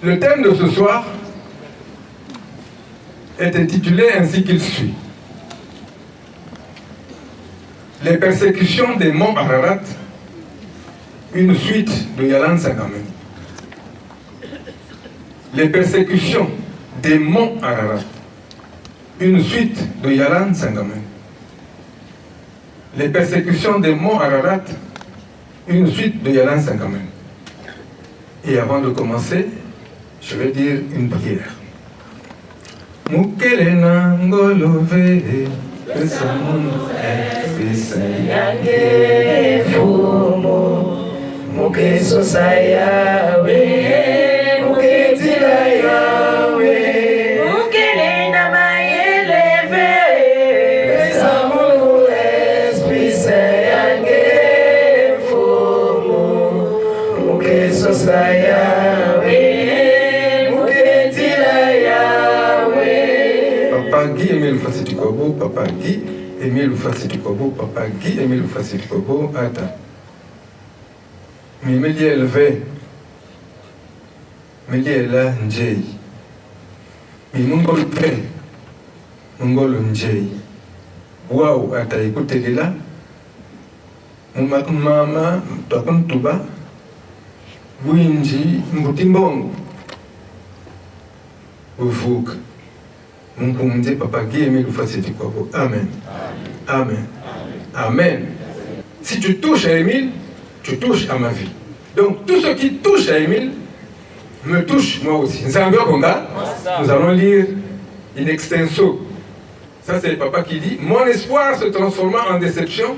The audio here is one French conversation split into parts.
Le thème de ce soir est intitulé ainsi qu'il suit. Les persécutions des monts Ararat, une suite de Yalan Sangamé. Les persécutions des monts Ararat, une suite de Yalan Sangamé. Les persécutions des monts Ararat, une suite de Yalan Sangamé. Et avant de commencer, je vais dire une prière. Mukelena ngolove pesamuno Yange fumo mukeso sayawe muketila yawe mukelena mayeleve pesamuno espisa yange fumo mukeso sayawe muketila yawe. Papa Guy Emile Fasitikobo, Papa Guy Emile Fasitikobo, Papa Guy Emile Fasitikobo, Ata. Mais me dit élevé, me dit là, Njei. Mais Mongol Pé, Mongol Njei. Waouh, Ata, écoutez là. Mama, Tokon Tuba, Winji, Mbutimbongo. Oufuk. Mon pommier, Papa Guy Emile Fasitikobo. Amen. Amen. Amen. Si tu touches à Émile, tu touches à ma vie. Donc tout ce qui touche à Émile me touche moi aussi. Nous allons lire in extenso. Ça c'est le papa qui dit: mon espoir se transforma en déception,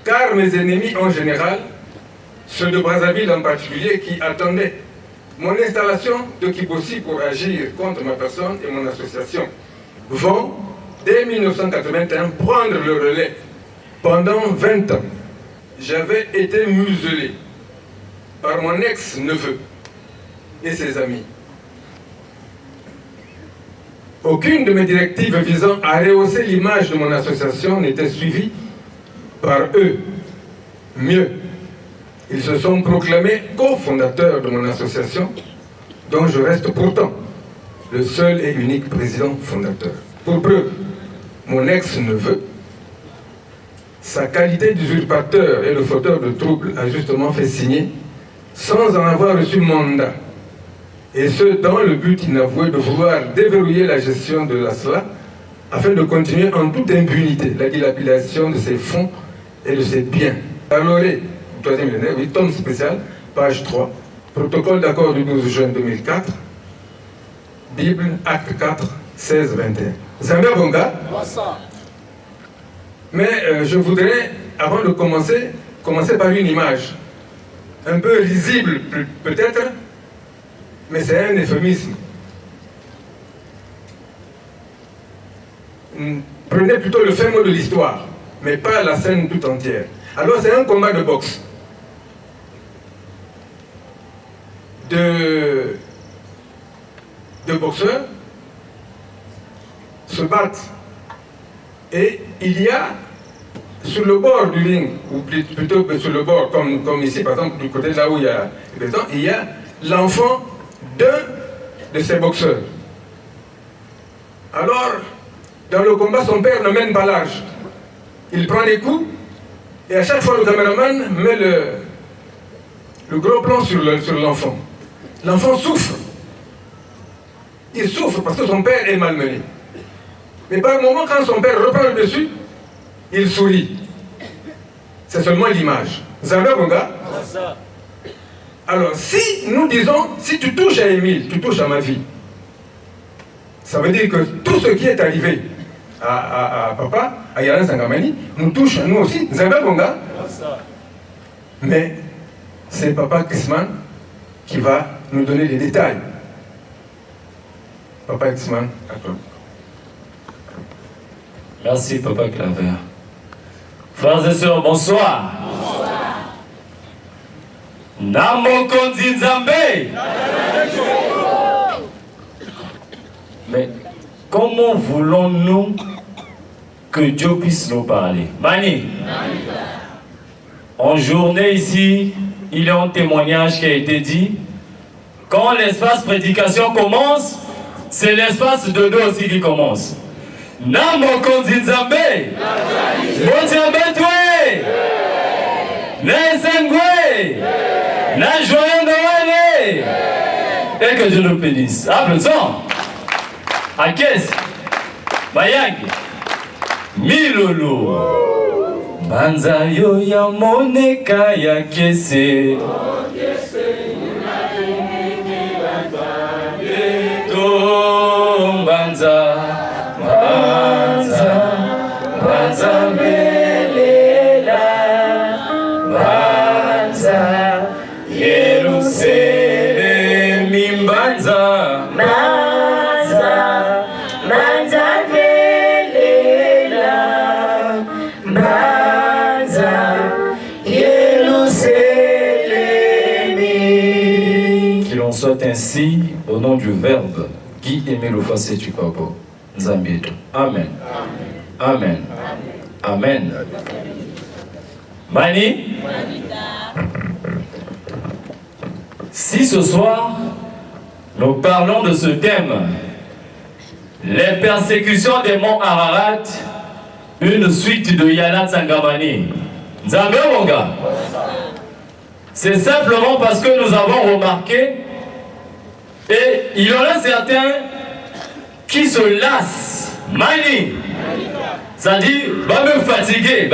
car mes ennemis en général, ceux de Brazzaville en particulier, qui attendaient mon installation de Kibossi pour agir contre ma personne et mon association, vont, dès 1981, prendre le relais. Pendant 20 ans, j'avais été muselé par mon ex-neveu et ses amis. Aucune de mes directives visant à rehausser l'image de mon association n'était suivie par eux. Mieux, ils se sont proclamés cofondateurs de mon association, dont je reste pourtant le seul et unique président fondateur. Pour preuve, mon ex-neveu, sa qualité d'usurpateur et de fauteur de troubles, a justement fait signer, sans en avoir reçu mandat, et ce dans le but inavoué de vouloir déverrouiller la gestion de la SLA afin de continuer en toute impunité la dilapidation de ses fonds et de ses biens. Alors, troisième millénaire, oui, tome spécial, page 3, protocole d'accord du 12 juin 2004, Bible, acte 4, 16-21. Zambia Bonga. Mais je voudrais, avant de commencer par une image, un peu risible peut-être, mais c'est un euphémisme. Prenez plutôt le fin mot de l'histoire, mais pas la scène tout entière. Alors c'est un combat de boxe. De boxeurs se battent. Et il y a sur le bord du ring, ou plutôt que sur le bord, comme ici par exemple, du côté là où il y a le président, il y a l'enfant d'un de ces boxeurs. Alors, dans le combat, son père ne mène pas l'âge. Il prend des coups, et à chaque fois le caméraman met le gros plan sur l'enfant. L'enfant souffre. Il souffre parce que son père est malmené. Mais par moment, quand son père reprend le dessus, il sourit. C'est seulement l'image. Zambia Bonga. Alors, si nous disons, si tu touches à Émile, tu touches à ma vie, ça veut dire que tout ce qui est arrivé à papa, à Yalan Sangamani, nous touche à nous aussi. Zambia Bonga. Mais c'est papa Kisman qui va nous donner les détails. Papa Kisman, à toi. Merci, Papa Claver. Frères et sœurs, bonsoir. Namo Konzi Nzambe. Mais comment voulons-nous que Dieu puisse nous parler? Mani, en journée ici, il y a un témoignage qui a été dit Quand l'espace prédication commence, c'est l'espace de deux aussi qui commence. Namo Konzinzambe, Botiabetwe, Nesengwe, Najoyandawane, et que je le bénisse. Applaudissons. À caisse, Bayang, Milolo, Banzayo ya moneka ya kese. Banza, Banza, Banza Belela, Banza, Yerusalem, Banza, Banza, Banza Belela, Banza, Yerusalem. Qu'il en soit ainsi au nom du Verbe. Qui aimait le face du papa. Zambieto. Amen. Amen. Amen. Mani. Si ce soir, nous parlons de ce thème, les persécutions des monts Ararat, une suite de Yana Tsangamani. Zambé Monga. C'est simplement parce que nous avons remarqué. Et il y en a certains qui se lassent. Mani. Ça dit, va me fatiguer.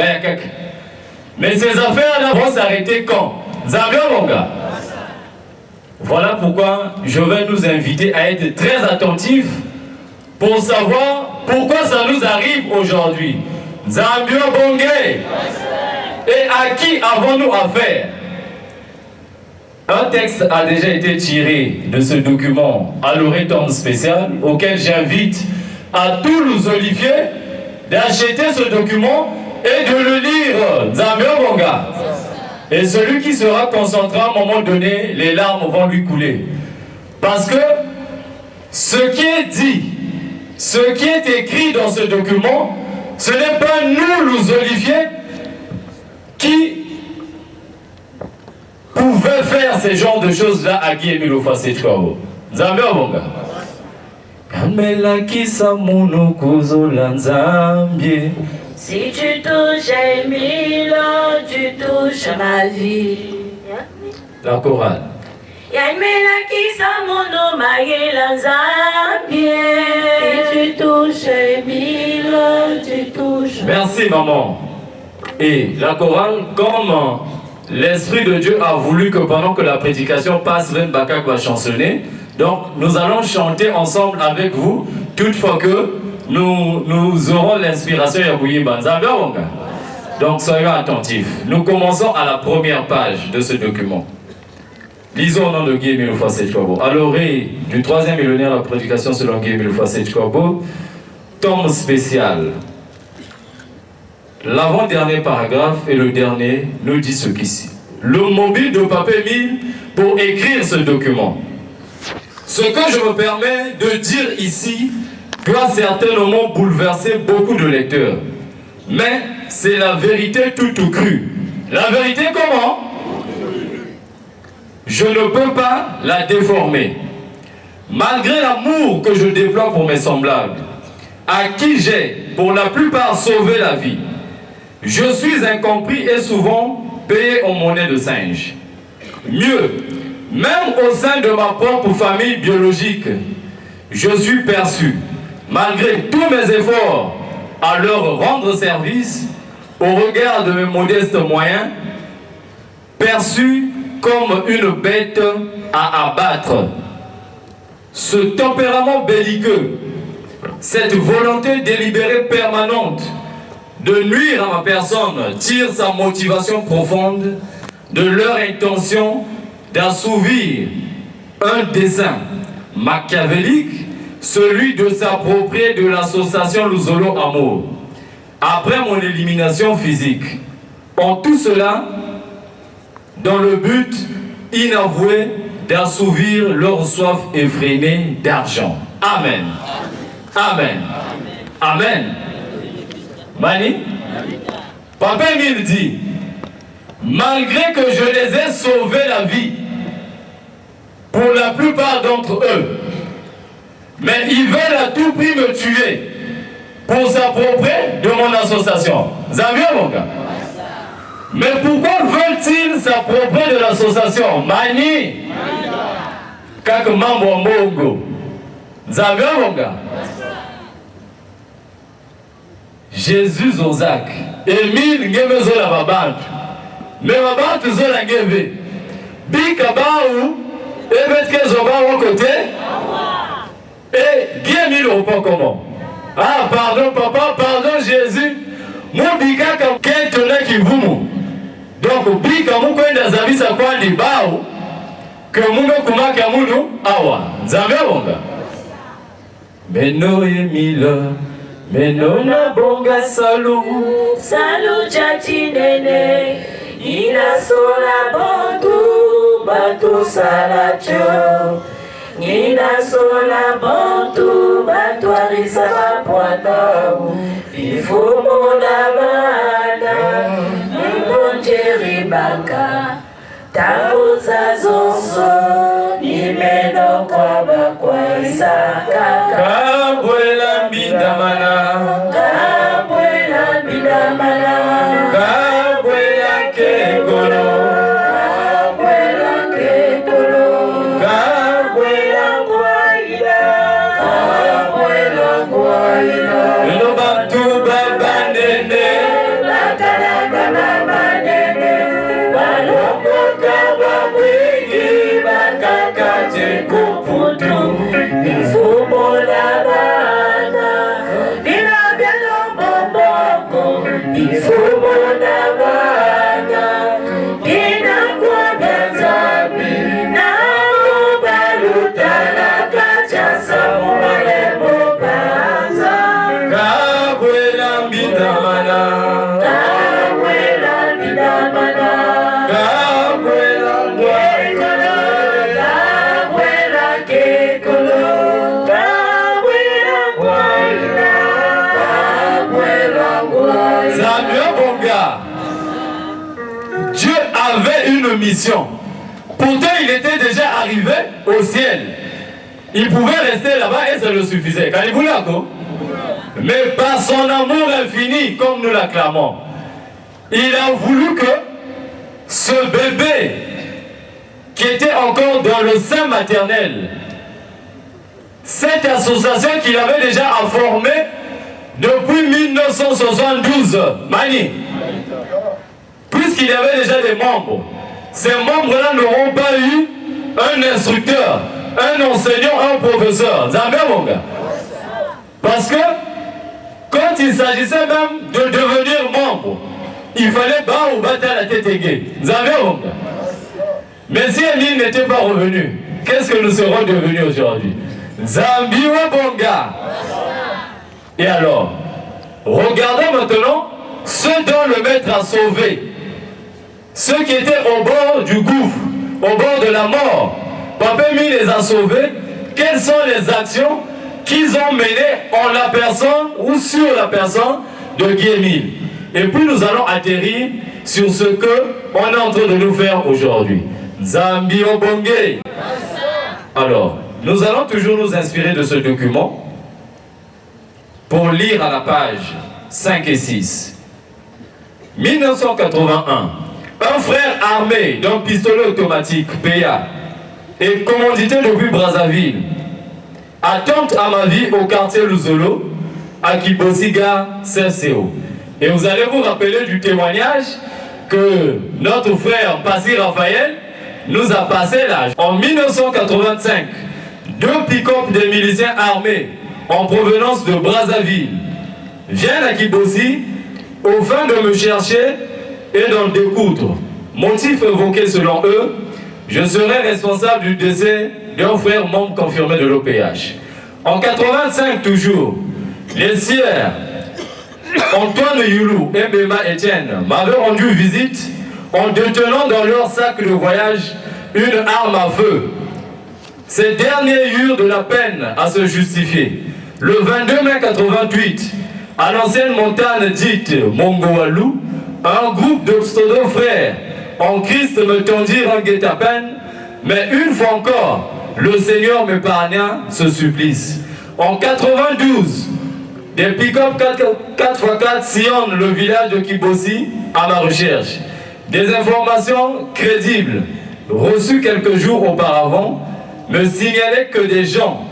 Mais ces affaires-là vont s'arrêter quand? Zambia Monga. Voilà pourquoi je vais nous inviter à être très attentifs pour savoir pourquoi ça nous arrive aujourd'hui. Zambia Bongé. Et à qui avons-nous affaire? Un texte a déjà été tiré de ce document à l'oreille spécial auquel j'invite à tous les oliviers d'acheter ce document et de le lire. Zambia Bonga. Et celui qui sera concentré à un moment donné, les larmes vont lui couler. Parce que ce qui est dit, ce qui est écrit dans ce document, ce n'est pas nous les oliviers qui pouvait faire ce genre de choses-là à Guy Emile Fassetchwao. Zambia Bonga. Si tu touches Emile, tu touches ma vie. La chorale. Si tu touches Emile, tu touches. Merci maman. Et la chorale, comme l'Esprit de Dieu a voulu que pendant que la prédication passe, Ren Bakak va chansonner. Donc nous allons chanter ensemble avec vous, toutefois que nous aurons l'inspiration Yabouyi Banza. Donc soyons attentifs. Nous commençons à la première page de ce document. Lisons au nom de Guy Emile Fassetchwabo. À l'oreille du troisième millénaire, la prédication selon Guy Emile Fassetchwabo, tome spécial. L'avant-dernier paragraphe et le dernier nous dit ce qu'ici. Le mobile de Papa Emile pour écrire ce document. Ce que je me permets de dire ici doit certainement bouleverser beaucoup de lecteurs. Mais c'est la vérité tout crue. La vérité comment? Je ne peux pas la déformer. Malgré l'amour que je déploie pour mes semblables, à qui j'ai pour la plupart sauvé la vie, je suis incompris et souvent payé en monnaie de singe. Mieux, même au sein de ma propre famille biologique, je suis perçu, malgré tous mes efforts, à leur rendre service, au regard de mes modestes moyens, perçu comme une bête à abattre. Ce tempérament belliqueux, cette volonté délibérée permanente de nuire à ma personne tire sa motivation profonde de leur intention d'assouvir un dessein machiavélique, celui de s'approprier de l'association Luzolo Amour. Après mon élimination physique, en tout cela, dans le but inavoué d'assouvir leur soif effrénée d'argent. Amen. Amen. Amen. Mani, Papa Emile dit, malgré que je les ai sauvés la vie, pour la plupart d'entre eux. Mais ils veulent à tout prix me tuer pour s'approprier de mon association. Zambia, mon gars. Mais pourquoi veulent-ils s'approprier de l'association? Mani Kaka mambo mbongo. Zambia, mon gars. Jésus Ozak. Emile ngemezo la babantu. Mais babantu zo la ngeve. Bika baou. Ebetke zoba au côté. Et Guémile au pas comment. Ah, pardon papa, pardon Jésus. Mon bika comme quelqu'un qui vous. Donc, bika mon coin d'azabi sa quoi di bao. Que mon kuma kamunu awa. Zambia bonga. Beno Emile. Beno na bonga salu. Salu chachi nene. Ina sola bantu. Batu salacho. Nina sola bantu, batwari sama poitau. Ifo mona mana, mbonjeri baka. Tao za zonso, nimeno kwa bakwa isaka. Kabwela mbindamana. Kabwela mbindamana. Kabwela kekolo. Dieu avait une mission. Pourtant, il était déjà arrivé au ciel. Il pouvait rester là-bas et ça le suffisait. Mais par son amour infini, comme nous l'acclamons, il a voulu que ce bébé qui était encore dans le sein maternel, cette association qu'il avait déjà formée depuis 1972, Mani, puisqu'il y avait déjà des membres, ces membres-là n'auront pas eu un instructeur, un enseignant, un professeur. Zambia, mon gars. Parce que quand il s'agissait même de devenir membre, il fallait bas ou battre la tête aiguë. Zambia, mon gars. Mais si Emile n'était pas revenu, qu'est-ce que nous serons devenus aujourd'hui? Zambia, mon gars. Et alors, regardons maintenant ceux dont le maître a sauvé. Ceux qui étaient au bord du gouffre, au bord de la mort. Papa Emile les a sauvés. Quelles sont les actions qu'ils ont menées en la personne ou sur la personne de Guy Emile? Et puis nous allons atterrir sur ce qu'on est en train de nous faire aujourd'hui. Zambi Obonge. Alors, nous allons toujours nous inspirer de ce document pour lire à la page 5 et 6. 1981. Un frère armé d'un pistolet automatique, PA, et commandité depuis Brazzaville, attente à ma vie au quartier Luzolo, à Kibosiga, CCO. Et vous allez vous rappeler du témoignage que notre frère Passy Raphaël nous a passé l'âge. En 1985, 2 pick-up des miliciens armés en provenance de Brazzaville viennent à Kibosi au fin de me chercher et d'en découdre. Motif évoqué selon eux, je serai responsable du décès d'un frère membre confirmé de l'OPH. En 85 toujours, les sieurs Antoine Youlou et Mbema Etienne m'avaient rendu visite en détenant dans leur sac de voyage une arme à feu. Ces derniers eurent de la peine à se justifier. Le 22 mai 88, à l'ancienne montagne dite Mongoalou, un groupe de pseudo-frères en Christ me tendirent un guet-apens Mais une fois encore, le Seigneur m'épargna ce supplice. En 92, des pick-up 4x4 sillonnent le village de Kibossi à ma recherche. Des informations crédibles, reçues quelques jours auparavant, me signalaient que des gens,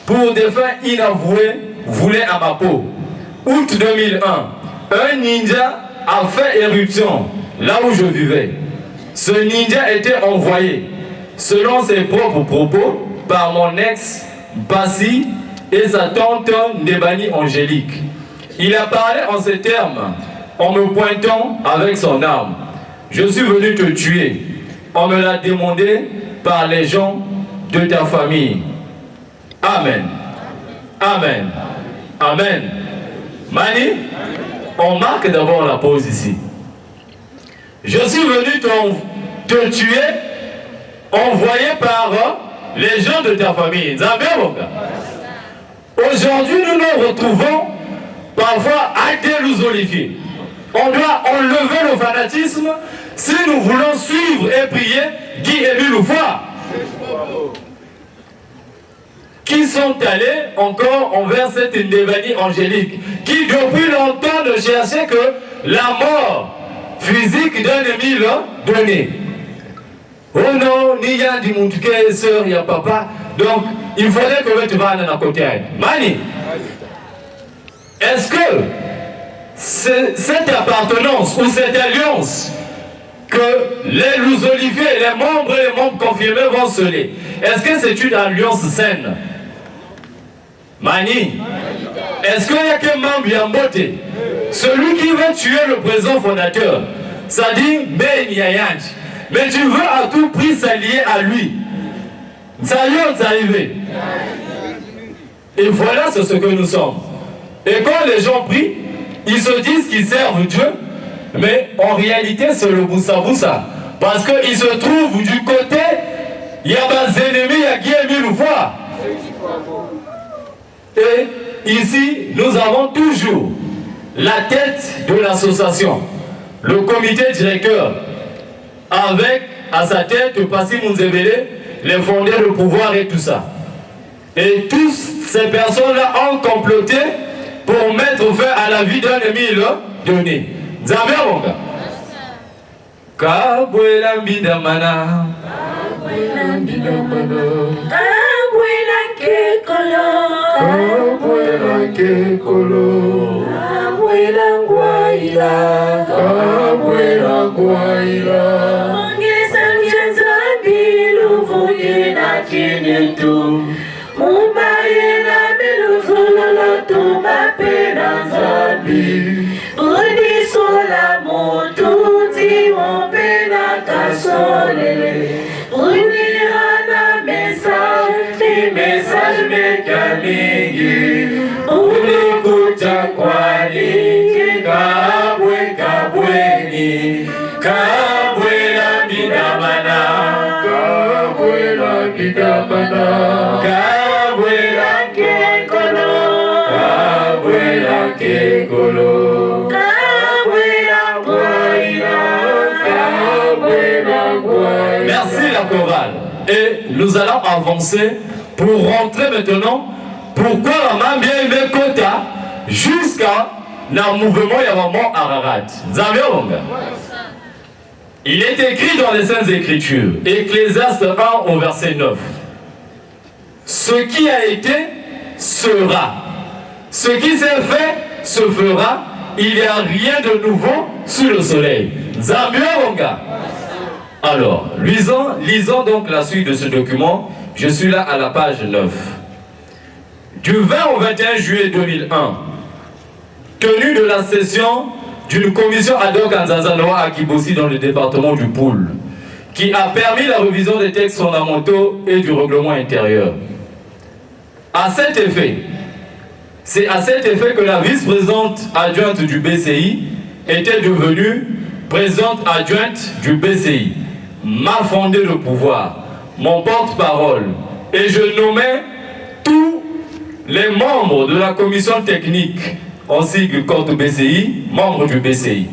pour des fins inavouées, voulaient à ma peau. Août 2001, un ninja a fait éruption là où je vivais. Ce ninja était envoyé, selon ses propres propos, par mon ex Bassi et sa tante Nebani Angélique. Il a parlé en ces termes, en me pointant avec son arme. Je suis venu te tuer. On me l'a demandé par les gens de ta famille. Amen. Amen. Amen. Mani, on marque d'abord la pause ici. Je suis venu te tuer, envoyé par les gens de ta famille. Aujourd'hui, nous nous retrouvons parfois adélusolifiés. On doit enlever le fanatisme si nous voulons suivre et prier Guy Émile Loufoua, qui sont allés encore envers cette Nebani Angélique, qui depuis longtemps ne cherchait que la mort physique d'un Émile donné. Oh non, ni y'a du moutouké, sœur, il y a papa. Donc, il faudrait que tu vas à côté. Mani, est-ce que cette appartenance ou cette alliance que les Lousolifiés, les membres confirmés vont sceller, est-ce que c'est une alliance saine? Mani, est-ce qu'il n'y a qu'un membre Yambote, celui qui veut tuer le président fondateur, ça dit Ben Yayanj, mais tu veux à tout prix s'allier à lui. Ça y est arrivé. Et voilà ce que nous sommes. Et quand les gens prient, ils se disent qu'ils servent Dieu, mais en réalité c'est le boussa-boussa. Parce qu'ils se trouvent du côté, il y a des ennemis, il y a Guy Émile Loufoua. Et ici, nous avons toujours la tête de l'association, le comité directeur, avec à sa tête Passi Mounzebele, les fondés de pouvoir et tout ça. Et tous ces personnes-là ont comploté pour mettre fin à la vie d'un Émile donné. Zambia Bonga. Kabwela Mbidamana. Kabwela Mbidamana. Kabwela Kekolo. Kabwela Kekolo. Kabwela Ngwaila. Kabwela Ngwaila. Ongeza mjazambi luvuye na kinetu. Mumaye na miluzulolo tumapena zambi. Unisola mutunzi mopena kasole. Unihana message mekamingi. Unikuta kwani kabwe kabweni. Kabwela Mbidamana. Kabwela Mbidamana. Kabwela Kekolo. Kabwela Kekolo. Kabwela Ngwaila. Kabwela Ngwaila. Merci la chorale. Et nous allons avancer pour rentrer maintenant. Pourquoi la main bien aimée Kota jusqu'à le mouvement Yavamo Ararat. Zambiobonga. Il est écrit dans les Saintes Écritures, Ecclésiaste 1 au verset 9. Ce qui a été sera. Ce qui s'est fait se fera. Il n'y a rien de nouveau sous le soleil. Zambiobonga. Alors, lisons donc la suite de ce document. Je suis là à la page 9. Du 20 au 21 juillet 2001, tenue de la session d'une commission ad hoc en Zanzanoa à Kibossi dans le département du Poul, qui a permis la révision des textes fondamentaux et du règlement intérieur. À cet effet, c'est à cet effet que la vice-présidente adjointe du BCI était devenue présidente adjointe du BCI, m'a fondé le pouvoir, mon porte-parole, et je nommais tous les membres de la commission technique, en sigle compte BCI, membres du BCI.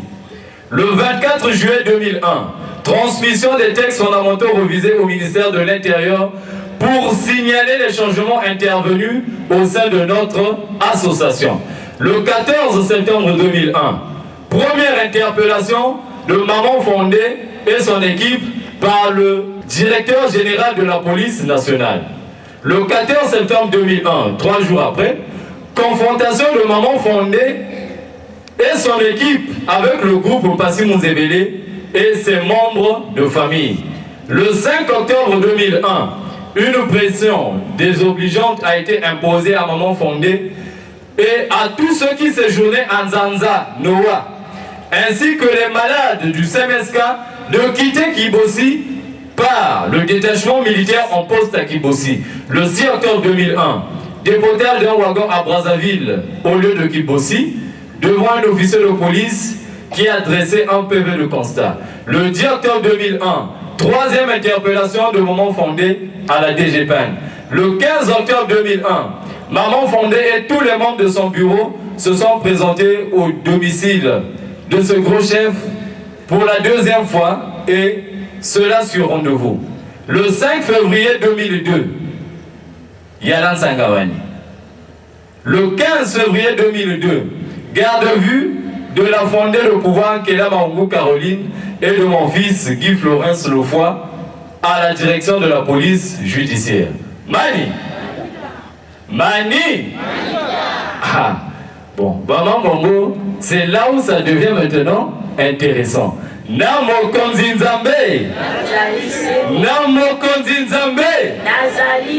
Le 24 juillet 2001, transmission des textes fondamentaux revisés au ministère de l'Intérieur pour signaler les changements intervenus au sein de notre association. Le 14 septembre 2001, première interpellation de Maman Fondé et son équipe par le directeur général de la police nationale. Le 14 septembre 2001, 3 jours après, confrontation de Maman Fondé et son équipe avec le groupe Passy Mouzébélé et ses membres de famille. Le 5 octobre 2001, une pression désobligeante a été imposée à Maman Fondé et à tous ceux qui séjournaient en Zanza, Noa, ainsi que les malades du CMSK de quitter Kibossi par le détachement militaire en poste à Kibossi. Le 6 octobre 2001, déportage d'un wagon à Brazzaville au lieu de Kibossi, devant un officier de police qui a dressé un PV de constat. Le 10 octobre 2001, troisième interpellation de Maman Fondé à la DGPAN. Le 15 octobre 2001, Maman Fondé et tous les membres de son bureau se sont présentés au domicile de ce gros chef pour la deuxième fois et cela sur rendez-vous. Le 5 février 2002, Yalan Sangawani. Le 15 février 2002, garde à vue de la fondée de pouvoir Kéla Maungu Caroline et de mon fils Guy Florence Lefoy à la direction de la police judiciaire. Mani. Ah, bon, Maman Bongo, c'est là où ça devient maintenant intéressant. Namo Konzinzambe. Namo Konzinzambe.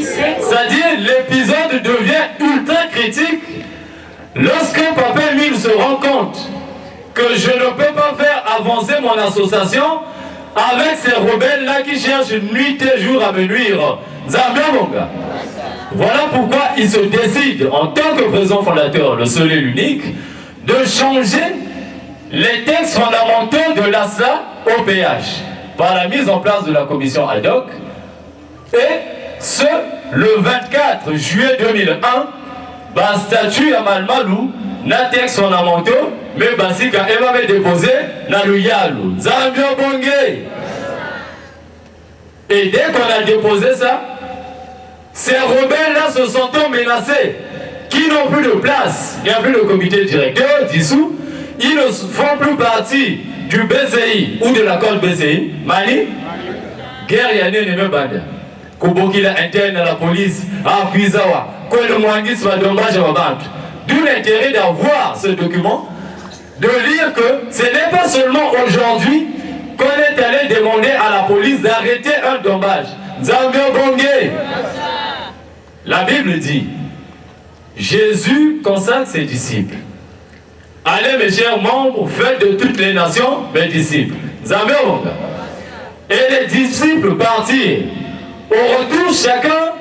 C'est-à-dire l'épisode devient ultra critique lorsque Papa Emile se rend compte que je ne peux pas faire avancer mon association avec ces rebelles-là qui cherchent nuit et jour à me nuire. Zambia. Voilà pourquoi il se décide, en tant que président fondateur, le seul et l'unique, de changer les textes fondamentaux de l'ASLA au PH par la mise en place de la commission ad hoc. Et ce, le 24 juillet 2001, bah, statut à Malmalou, na texte fondamentaux, mais Basika avait déposé na Luyalu. Zambia Bongé. Et dès qu'on a déposé ça, ces rebelles-là se sentant menacés, qui n'ont plus de place, il n'y a plus de comité directeur dissous, ils ne font plus partie du BCI ou de l'accord BCI. Mali, guerre Yanné n'est même pas là. Kobokila interne à la police, à Kuizawa, que le Mwangis va dommage à Wabantu. D'où l'intérêt d'avoir ce document, de lire que ce n'est pas seulement aujourd'hui qu'on est allé demander à la police d'arrêter un dommage. Zambia Bongé. La Bible dit, Jésus consacre ses disciples. Allez mes chers membres, faites de toutes les nations mes disciples. Zambia Bongé. Et les disciples partirent. Au retour, chacun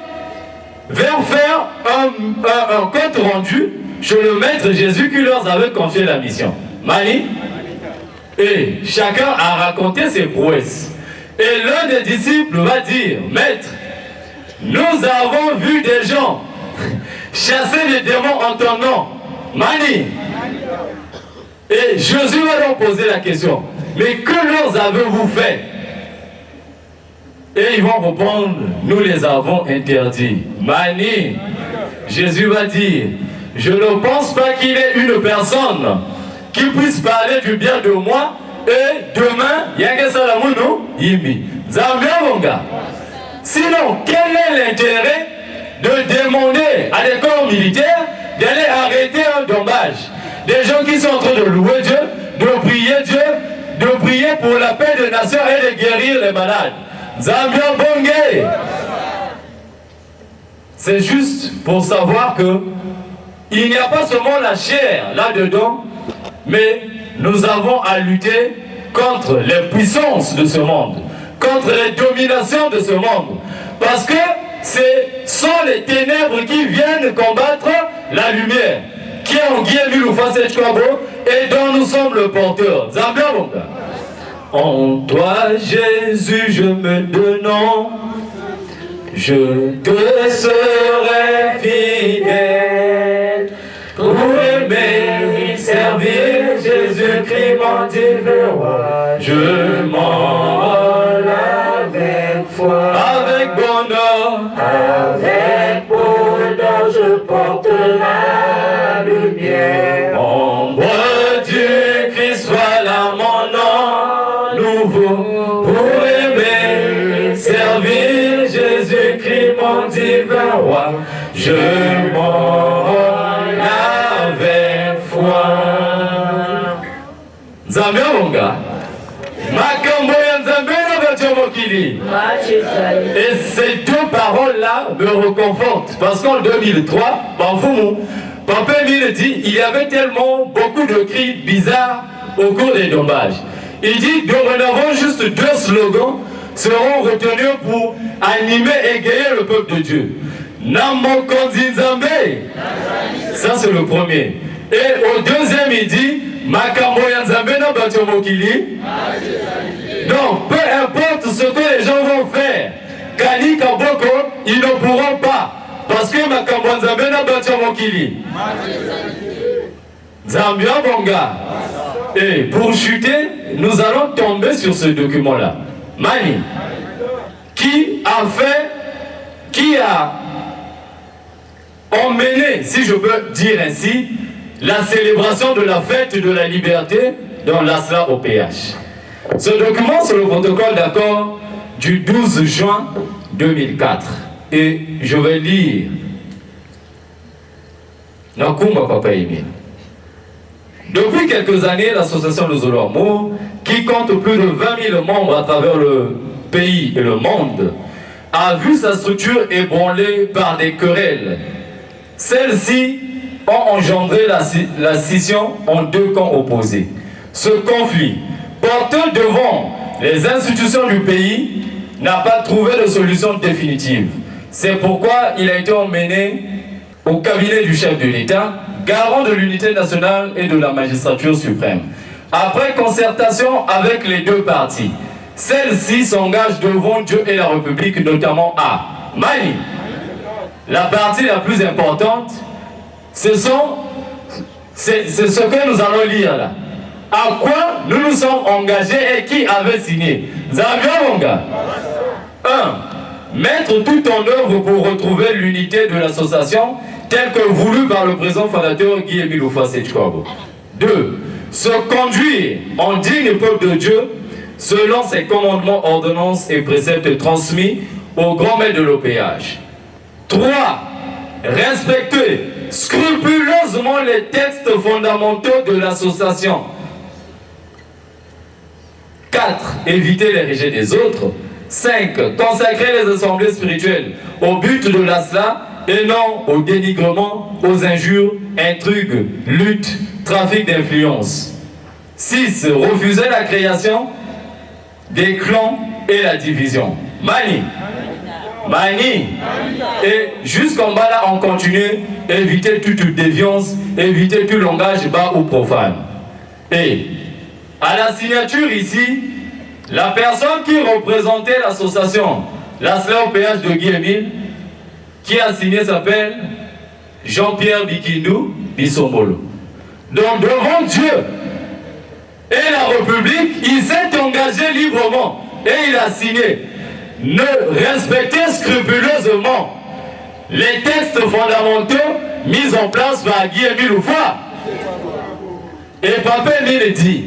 vers faire un compte rendu chez le maître Jésus qui leur avait confié la mission. Mani. Et chacun a raconté ses prouesses. Et l'un des disciples va dire, maître, nous avons vu des gens chasser les démons en ton nom. Mani. Et Jésus va leur poser la question, mais que leur avez-vous fait? Et ils vont répondre, nous les avons interdits. Mani. Jésus va dire, je ne pense pas qu'il y ait une personne qui puisse parler du bien de moi et demain, Yanga Salamuno, Yimi. Zambia Monga. Sinon, quel est l'intérêt de demander à des corps militaires d'aller arrêter un dommage? Des gens qui sont en train de louer Dieu, de prier Dieu, de prier pour la paix des nations et de guérir les malades. Zambia Bongé. C'est juste pour savoir que il n'y a pas seulement la chair là-dedans, mais nous avons à lutter contre les puissances de ce monde, contre les dominations de ce monde. Parce que ce sont les ténèbres qui viennent combattre la lumière, qui est en Guillemille ou face et dont nous sommes le porteur. Zambia Bonga. En toi, Jésus, je me donne, je te serai fidèle. Pour aimer, servir Jésus-Christ, mon divin roi, je m'en foi. Avec bonheur, Je porte la lumière. ombre du Christ, voilà mon nom nouveau pour aimer, servir Jésus-Christ, mon divin roi. Je m'en avec foi. Nzambe Monga, makambo ya Nzambe na bato mokili. Et ces deux paroles-là me reconfortent parce qu'en 2003, Papa Emile dit il y avait tellement beaucoup de cris bizarres au cours des dommages. Il dit dorénavant juste deux slogans seront retenus pour animer et égayer le peuple de Dieu. Namo Kondi Nzambe. Ça c'est le premier. Et au deuxième il dit makambo ya Nzambe na bato mokili. Donc, peu importe ce que les gens vont faire, Kali Kaboko, ils ne pourront pas. Parce que makambo Nzambe na bato mokili. Zambia Bonga. Et pour chuter, nous allons tomber sur ce document-là. Mani, qui a emmené, si je peux dire ainsi, la célébration de la fête de la liberté dans l'Asla au PH. Ce document, c'est le protocole d'accord du 12 juin 2004. Et je vais lire. Nakuma Papa Emile. Depuis quelques années, l'association de Zoloamour, qui compte plus de 20 000 membres à travers le pays et le monde, a vu sa structure ébranlée par des querelles. Celles-ci ont engendré la scission en deux camps opposés. Ce conflit, porté devant les institutions du pays, n'a pas trouvé de solution définitive. C'est pourquoi il a été emmené au cabinet du chef de l'État, garant de l'unité nationale et de la magistrature suprême. Après concertation avec les deux parties, celle-ci s'engage devant Dieu et la République, notamment à Mali. La partie la plus importante, c'est ce que nous allons lire là. À quoi nous nous sommes engagés et qui avait signé. Zambia Monga. 1. Mettre tout en œuvre pour retrouver l'unité de l'association telle que voulue par le président fondateur Guy-Émile Houphouët-Boigny. 2. Se conduire en digne peuple de Dieu selon ses commandements, ordonnances et préceptes transmis au grand maître de l'OPH. 3. Respecter scrupuleusement les textes fondamentaux de l'association. 4. Éviter les rejets des autres. 5. Consacrer les assemblées spirituelles au but de l'asla et non au dénigrement, aux injures, intrigues, luttes, trafic d'influence. 6. Refuser la création des clans et la division. Mani. Et jusqu'en bas là, on continue. Éviter toute déviance, éviter tout langage bas ou profane. Et à la signature ici, la personne qui représentait l'association, l'ASLA au péage de Guy-Émile, qui a signé s'appelle Jean-Pierre Bikindou Bissombolo. Donc devant Dieu et la République, il s'est engagé librement et il a signé. Ne respecter scrupuleusement les textes fondamentaux mis en place par Guy-Émile Houphouët. Et Papa Emile dit,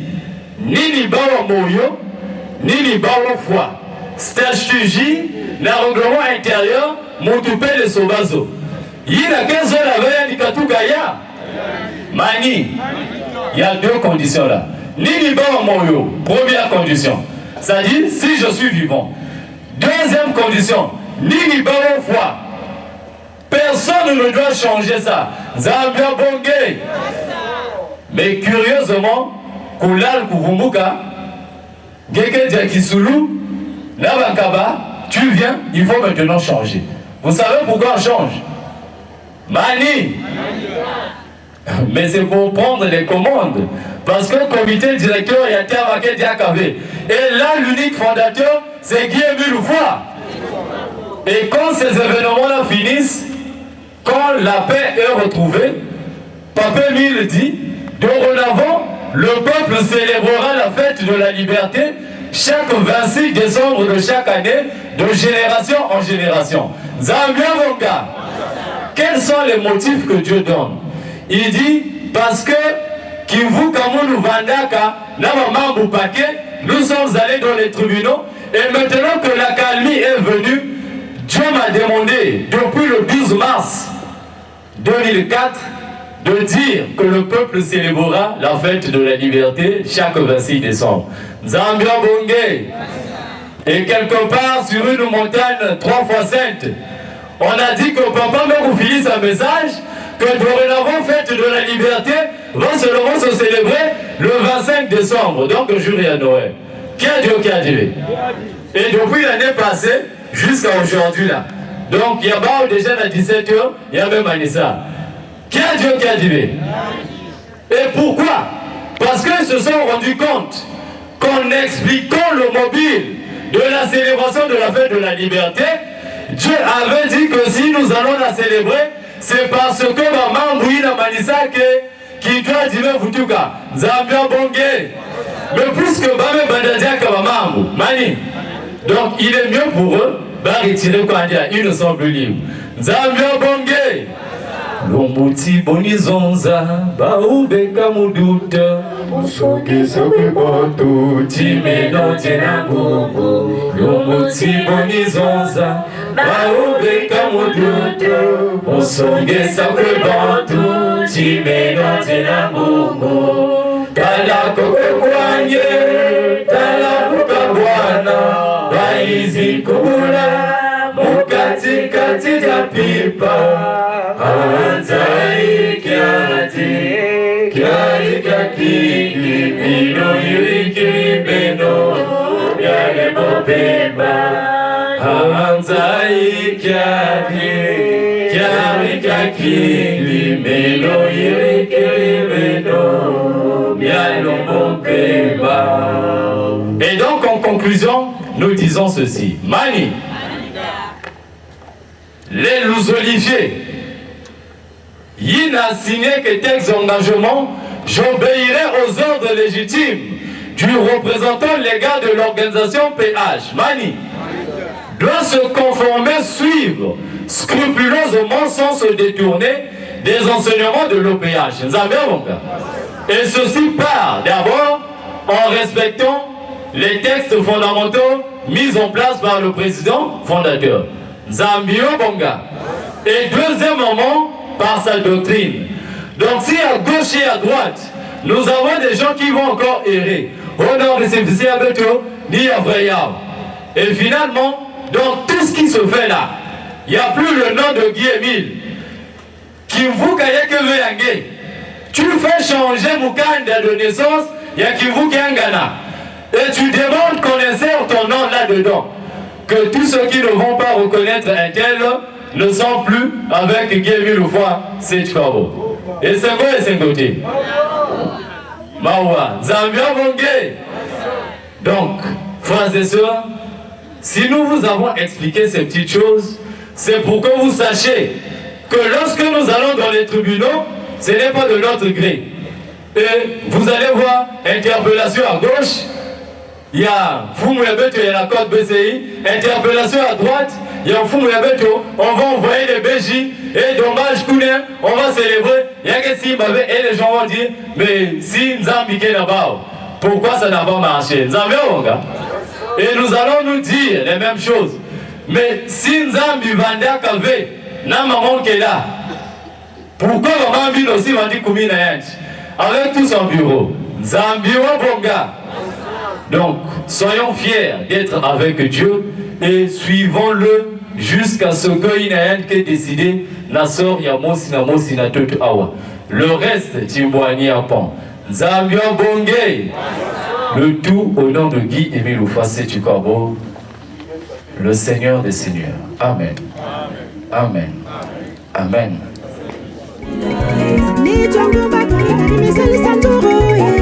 Nini Bawa Moyo, Nini Bawa Foi, Stachuji, na règlement intérieur, Moutoupe de Sobazo. Il y a 15 ans la veille, Nikatugaya. Mani, il y a deux conditions là. Nini Bawa Moyo, première condition, ça dit si je suis vivant. Deuxième condition, Nini Bawa Foi. Personne ne doit changer ça. Zambia Bongé. Mais curieusement, Koulal Kouvumbuka, Geke Diakisulu, Nabakaba, tu viens, il faut maintenant changer. Vous savez pourquoi on change? Mani. Mais c'est pour prendre les commandes. Parce que le comité directeur est intervaqué Diakavé. Et là, l'unique fondateur, c'est Guy-Émile Houphouët. Et quand ces événements-là finissent, quand la paix est retrouvée, Papa Emile dit, dorénavant, le peuple célébrera la fête de la liberté chaque 26 décembre de chaque année, de génération en génération. Zambia Bonga. Quels sont les motifs que Dieu donne? Il dit, parce que Kivu Kamunu Vandaka, Namamambu Paquet, nous sommes allés dans les tribunaux, et maintenant que la calmie est venue, Dieu m'a demandé, depuis le 12 mars 2004, de dire que le peuple célébrera la fête de la liberté chaque 26 décembre. Zambia Bongé. Et quelque part sur une montagne 3 fois sainte, on a dit que papa m'a confilé un message que dorénavant fête de la liberté va seulement se célébrer le 25 décembre, donc le jour de Noël. Qui a dit? Et depuis l'année passée jusqu'à aujourd'hui là. Donc il y a pas déjà à 17h, il y a même Anissa. Qui a dit? Et pourquoi? Parce qu'ils se sont rendus compte qu'en expliquant le mobile de la célébration de la fête de la liberté, Dieu avait dit que si nous allons la célébrer, c'est parce que maman Mbouina Manissa qui doit dire Vutuka, Zambia Bongé. Mais puisque Bame Bandadia Kabamambu, Mani, donc il est mieux pour eux de retirer quand ils ne sont plus libres. Zambia Bongé. Lomuti bonizonza baubeka muduta musoge soke botu timeno tena gugu. Lomuti bonizonza baubeka muduta musoge soke botu timeno tena gugu. Tala koke kwanye tala kukabwana baizi kubula mukati kati ya pipa. Anzai kiati, kiati kaki, mino yuriki meno, yale bopemba. Anzai kiati, kiati kaki, mino yuriki meno, yale bopemba. Et donc en conclusion, nous disons ceci. Mani, les Louls-Oliviers, il n'a signé que tel engagement, j'obéirai aux ordres légitimes du représentant légal de l'organisation PH. Mani doit se conformer, suivre scrupuleusement sans se détourner des enseignements de l'OPH. Et ceci part d'abord en respectant les textes fondamentaux mis en place par le président fondateur. Zambio Bonga. Et deuxièmement, par sa doctrine. Donc si à gauche et à droite, nous avons des gens qui vont encore errer. Au nord de ces ni à Vrayab. Et finalement, dans tout ce qui se fait là, il n'y a plus le nom de Guy Émile. Kivu Kayeke Veyange. Tu fais changer Moukanda de naissance, il y a Kivu Kayangana. Et tu demandes qu'on insère ton nom là-dedans. Que tous ceux qui ne vont pas reconnaître un tel ne sont plus avec Guémil ou fois c'est Chikabo. Et c'est quoi les 5 côtés? Mawa, Zambia Bongé. Donc, frères et sœurs, si nous vous avons expliqué ces petites choses, c'est pour que vous sachiez que lorsque nous allons dans les tribunaux, ce n'est pas de notre gré. Et vous allez voir, interpellation à gauche, il y a Foumouyabeto, il y a la côte BCI, interpellation à droite, il y a Foumouyabeto, on va envoyer les BJ, et dommage Kounen, on va célébrer, il y a que Simbabe, et les gens vont dire, mais si Nzambi là-bas, pourquoi ça n'a pas marché? Nzambi Onga. Et nous allons nous dire les mêmes choses. Mais si Nzambi Vanda Kave, na maman qui est là, pourquoi maman Bin aussi va dire Koumina Yanch? Avec tout son bureau, Nzambi Bonga. Donc, soyons fiers d'être avec Dieu et suivons-le jusqu'à ce qu'il y ait un qui ait décidé Nassor Yamosi Namosi Natutu Awa. Le reste, Timbouani Apan. Zambia Bongé. Le tout au nom de Guy Émile Oufasé Tukabo, le Seigneur des Seigneurs. Amen. Amen. Amen. Amen.